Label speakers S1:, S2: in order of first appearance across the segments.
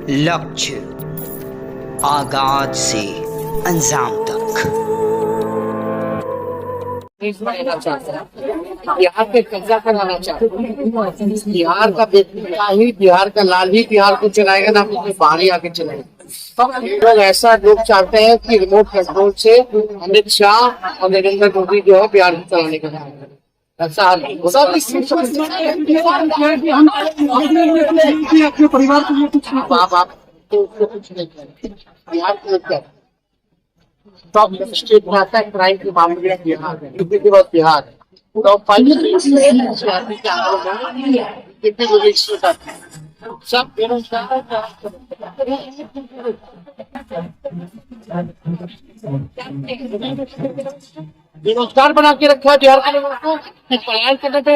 S1: लक्ष्य आगाज से अंजाम तक।
S2: बिहार पे कब्जा कराना चाहते हैं। बिहार का व्यक्ति ही बिहार का लाल ही बिहार को चलाएगा, ना कोई बाहरी आके चलाएगा। लोग ऐसा लोग चाहते हैं कि रिमोट कंट्रोल से अमित शाह और नरेंद्र मोदी जो है बिहार को चलाने का काम करें। ऐसा सब अपने परिवार के लिए कुछ आप तो कुछ नहीं करें। बिहार को लेकर टॉप स्टेट में आता है क्राइम के मामले में बिहार है, यूपी के बाद बिहार है। टॉप 5 सब बेरोजगार बना के रखा है बिहार के लोगों को। पलायन करने पे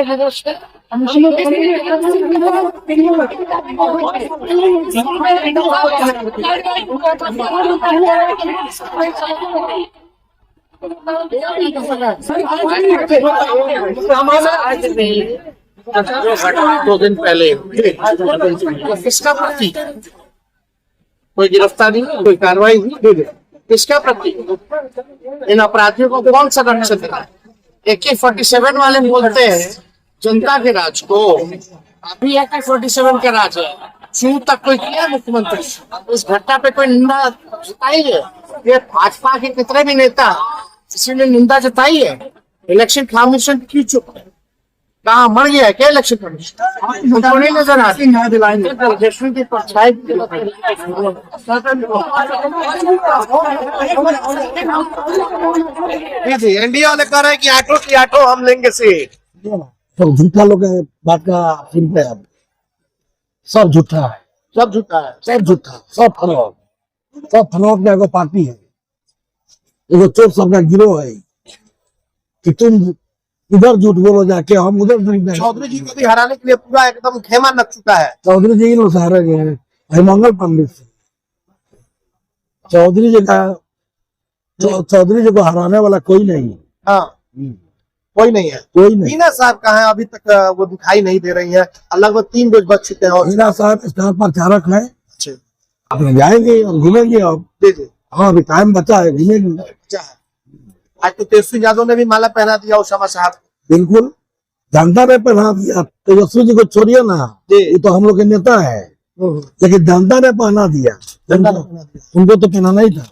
S2: दो दिन पहले किसका प्रति कोई गिरफ्तारी हुई, कोई कार्रवाई हुई, किसका प्रति इन अपराधियों को कौन सा रक्षण देता है? AK-47 वाले बोलते हैं जनता के राज को, अभी AK-47 का राज है। क्यों तक कोई किया मुख्यमंत्री इस घटना पे कोई निंदा जताई है? ये भाजपा के कितने भी नेता किसी ने निंदा जताई है? इलेक्शन कमीशन क्यों चुप है? कहाँ मर गया है क्या इलेक्शन कमीशन? थोड़ी नजर आती न्याय दिलाएंगे की परछाई।
S3: इंडिया वाले कह रहे हैं कि आटो की आटो हम लेंगे सीट।
S4: सब झूठा लोग है, बात का सुनते हैं। सब झूठा है,
S3: सब झूठा है,
S4: सब झूठा, सब फनौट का एगो पार्टी है, एगो चोर सबका गिरोह है कि तुम इधर झूठ बोलो जाके, हम उधर झूठ।
S3: चौधरी जी को भी हराने के लिए पूरा एकदम खेमा लग चुका है।
S4: चौधरी जी लोग सहारे गए हैं मंगल पंडित से। चौधरी जी को हराने वाला कोई नहीं है।
S3: हाँ, कोई नहीं है,
S4: कोई नहीं।
S3: मीना साहब कहाँ है? अभी तक वो दिखाई नहीं दे रही है। लगभग 3 रोज बच चुके हैं। और
S4: मीना साहब स्टार प्रचारक है,
S3: अच्छा,
S4: अपने जाएंगे और घूमेंगे। अब
S3: जी
S4: हाँ, अभी टाइम बचा है, घूमेंगे।
S3: अच्छा, आज तो तेजस्वी यादव ने भी माला पहना दिया उसामा साहब।
S4: बिल्कुल, जनता ने पहना दिया। तेजस्वी जी को छोड़िए ना, ये तो हम लोग के नेता है, लेकिन जनता ने पहना दिया। उनको तो पहनाना ही था।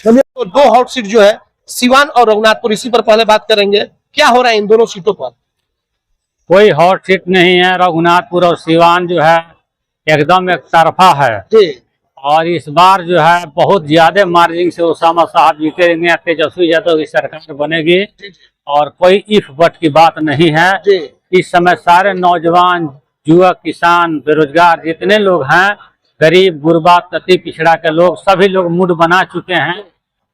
S3: तो 2 हॉट सीट जो है सिवान और रघुनाथपुर, इसी पर पहले बात करेंगे। क्या हो रहा है इन दोनों सीटों पर?
S5: कोई हॉट सीट नहीं है। रघुनाथपुर और सिवान जो है एकदम एक तरफा है और इस बार जो है बहुत ज्यादा मार्जिन से उसामा साहब जीतेंगे, तेजस्वी यादव की सरकार बनेगी और कोई इफ बट की बात नहीं है। इस समय सारे नौजवान, युवक, किसान, बेरोजगार जितने लोग हैं, गरीब, गुरबा, अति पिछड़ा के लोग, सभी लोग मूड बना चुके हैं।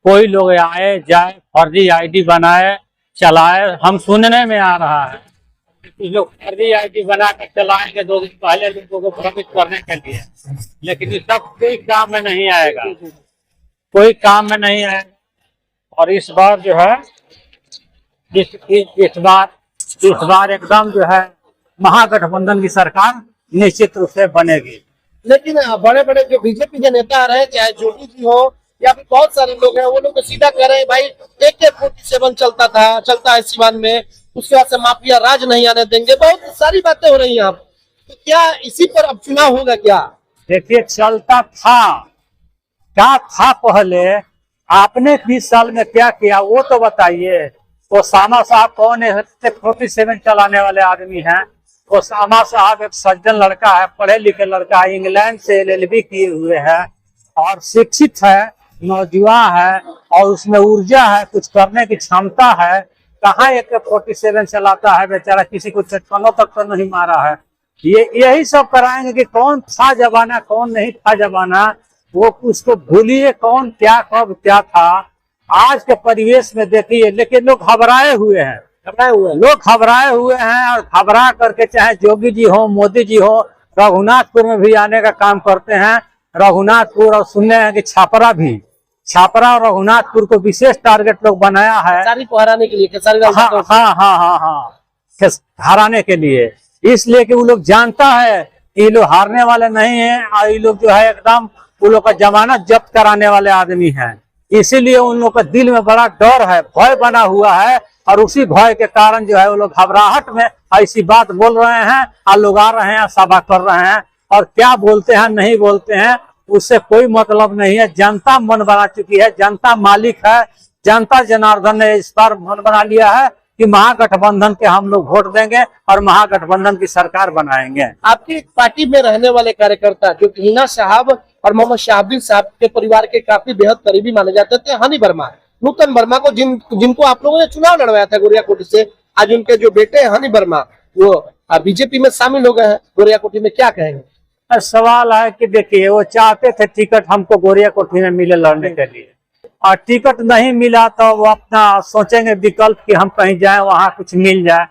S5: कोई लोग आए जाए, फर्जी ID बनाए, चलाए। हम सुनने में आ रहा है कि लोग फर्जी ID बना के चलाएंगे 2 दिन पहले लोगों को भ्रमित करने के लिए, लेकिन ये सब कोई काम में नहीं आएगा, कोई काम में नहीं आएगा। और इस बार जो है इस बार एकदम जो है महागठबंधन की सरकार निश्चित रूप से बनेगी।
S3: लेकिन बड़े बड़े जो बीजेपी के नेता रहे, चाहे जोगी जी हो या फिर बहुत सारे लोग हैं, वो लोग तो सीधा कह रहे हैं भाई AK-47 चलता है सिवान में, उसके बाद से माफिया राज नहीं आने देंगे। बहुत सारी बातें हो रही हैं। आप तो क्या इसी पर अब चुनाव होगा क्या?
S5: देखिए, चलता था क्या था पहले, आपने 20 साल में क्या किया वो तो बताइए। ओसामा साहब कौन है? 47 चलाने वाले आदमी हैं। ओसामा साहब एक सज्जन लड़का है, पढ़े लिखे लड़का है, इंग्लैंड से LLB किए हुए है और शिक्षित है, नौजवान है और उसमें ऊर्जा है, कुछ करने की क्षमता है। कहाँ AK-47 चलाता है बेचारा, किसी को चटकनों तक तो नहीं मारा है। यही सब कराएंगे कि कौन था जमाना, कौन नहीं था जमाना, वो उसको भूलिए। कौन क्या कब क्या था आज के परिवेश में देखिए। लेकिन लोग घबराए हुए हैं, लोग घबराए हुए हैं और घबरा करके चाहे जोगी जी हो, मोदी जी हो, रघुनाथपुर में भी आने का काम करते हैं। रघुनाथपुर और सुनने हैं कि छापरा और रघुनाथपुर को विशेष टारगेट लोग बनाया है,
S3: खेसारी को हराने के लिए।
S5: हाँ, हराने के लिए। इसलिए कि वो लोग जानता है ये लोग हारने वाले नहीं हैं और ये लोग जो है एकदम वो लोग का जमानत जब्त कराने वाले आदमी हैं। इसीलिए उन लोग के दिल में बड़ा डर है, भय बना हुआ है और उसी भय के कारण जो है वो लोग घबराहट में ऐसी बात बोल रहे हैं और लोग आ रहे हैं, सभा कर रहे हैं और क्या बोलते हैं नहीं बोलते हैं उससे कोई मतलब नहीं है। जनता मन बना चुकी है, जनता मालिक है, जनता जनार्दन ने इस बार मन बना लिया है कि महागठबंधन के हम लोग वोट देंगे और महागठबंधन की सरकार बनाएंगे।
S3: आपकी पार्टी में रहने वाले कार्यकर्ता जो कि हिना साहब और मोहम्मद शहाबुद्दीन साहब के परिवार के काफी बेहद करीबी माने जाते थे, हनी वर्मा, नूतन वर्मा को जिनको आप लोगों ने चुनाव लड़वाया था गोरियाकोटी से, आज उनके जो बेटे हैं हनी वर्मा वो बीजेपी में शामिल हो गए हैं गोरियाकोटी में, क्या कहेंगे?
S5: सवाल है कि देखिए वो चाहते थे टिकट हमको गोरियाकोटी में मिले लड़ने के लिए और टिकट नहीं मिला तो वो अपना सोचेंगे विकल्प कि हम कहीं जाएं वहां कुछ मिल जाए,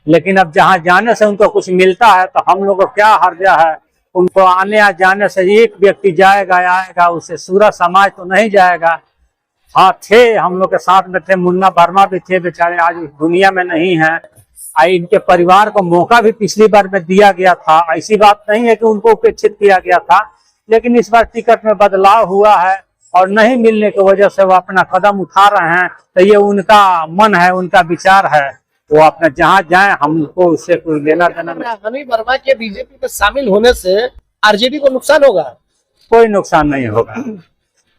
S5: लेकिन अब जहां जाने से उनको कुछ मिलता है तो हम लोग को क्या हर्जा है। उनको आने या जाने से एक व्यक्ति जाएगा आएगा, उससे पूरा समाज तो नहीं जाएगा। हाँ थे हम लोग के साथ में थे, मुन्ना वर्मा भी थे, बेचारे आज दुनिया में नहीं है। इनके परिवार को मौका भी पिछली बार में दिया गया था, ऐसी बात नहीं है कि उनको उपेक्षित किया गया था, लेकिन इस बार टिकट में बदलाव हुआ है और नहीं मिलने की वजह से वो अपना कदम उठा रहे हैं। तो ये उनका मन है, उनका विचार है, वो अपना जहाँ जाए हमको उससे कोई लेना देना नहीं।
S3: हनी वर्मा के बीजेपी में शामिल होने से आरजेडी को नुकसान होगा?
S5: कोई नुकसान नहीं होगा,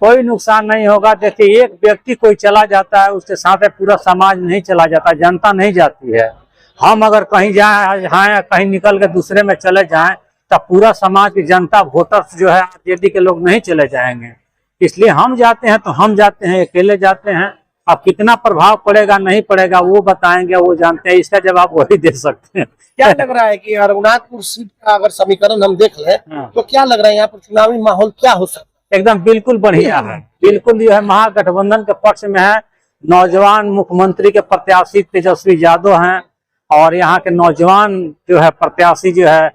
S5: कोई नुकसान नहीं होगा। देखिए एक व्यक्ति कोई चला जाता है उसके साथ पूरा समाज नहीं चला जाता, जनता नहीं जाती है। हम अगर कहीं जाए कहीं निकल के दूसरे में चले जाएं तब पूरा समाज की जनता वोटर्स जो है आरजेडी के लोग नहीं चले जाएंगे। इसलिए हम जाते हैं तो हम जाते हैं, अकेले जाते हैं। अब कितना प्रभाव पड़ेगा नहीं पड़ेगा वो बताएंगे, वो जानते हैं, इसका जवाब वही दे सकते हैं।
S3: क्या लग रहा है कि रघुनाथपुर सीट का अगर समीकरण हम देख लें तो क्या लग रहा है यहाँ पर चुनावी माहौल क्या हो सकता है?
S5: एकदम बिल्कुल बढ़िया है, बिल्कुल जो है महागठबंधन के पक्ष में है। नौजवान मुख्यमंत्री के प्रत्याशी तेजस्वी यादव हैं और यहाँ के नौजवान जो है प्रत्याशी जो है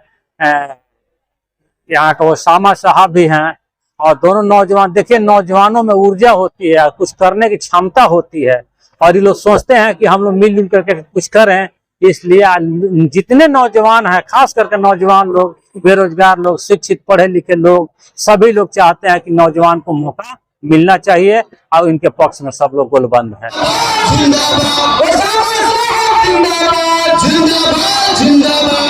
S5: यहाँ के ओसामा साहब भी हैं। और दोनों नौजवान, देखिए नौजवानों में ऊर्जा होती है, कुछ करने की क्षमता होती है और ये लोग सोचते हैं कि हम लोग मिलजुल करके कुछ करें। इसलिए जितने नौजवान हैं, खास करके नौजवान लोग, बेरोजगार लोग, शिक्षित पढ़े लिखे लोग, सभी लोग चाहते हैं कि नौजवान को मौका मिलना चाहिए और इनके पक्ष में सब लोग गोलबंद है।
S6: जिंदाबाद